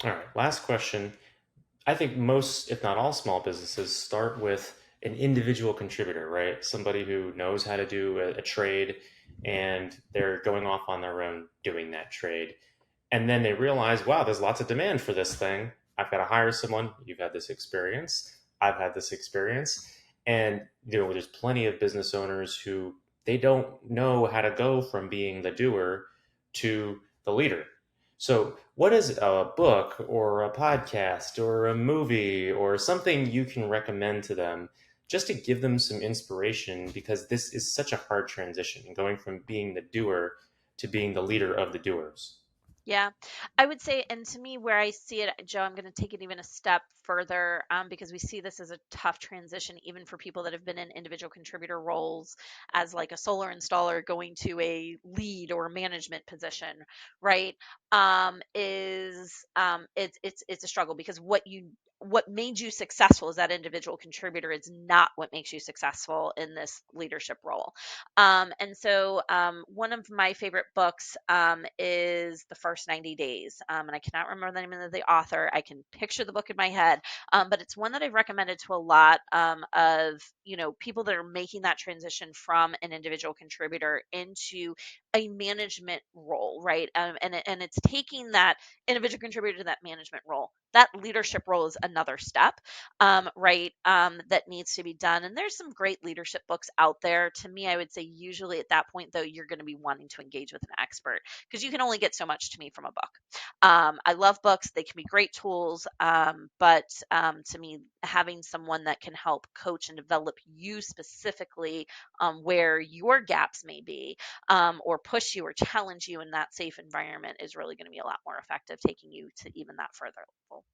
All right, last question. I think most, if not all, small businesses start with an individual contributor, right? Somebody who knows how to do a trade and they're going off on their own doing that trade. And then they realize, wow, there's lots of demand for this thing. I've got to hire someone. You've had this experience. I've had this experience. And there's plenty of business owners who they don't know how to go from being the doer to the leader. So, what is a book or a podcast or a movie or something you can recommend to them just to give them some inspiration? Because this is such a hard transition going from being the doer to being the leader of the doers. Yeah, I would say, and to me, where I see it, Joe, I'm going to take it even a step further, because we see this as a tough transition, even for people that have been in individual contributor roles as like a solar installer going to a lead or management position, right? It's a struggle because what made you successful as that individual contributor is not what makes you successful in this leadership role. One of my favorite books is The First 90 Days. And I cannot remember the name of the author. I can picture the book in my head, but it's one that I've recommended to a lot of people that are making that transition from an individual contributor into a management role, right? And it's taking that individual contributor to that management role. That leadership role is another step, right, that needs to be done. And there's some great leadership books out there. To me, I would say usually at that point, though, you're going to be wanting to engage with an expert because you can only get so much to me from a book. I love books, they can be great tools, but to me, having someone that can help coach and develop you specifically where your gaps may be, or push you or challenge you in that safe environment is really going to be a lot more effective, taking you to even that further level.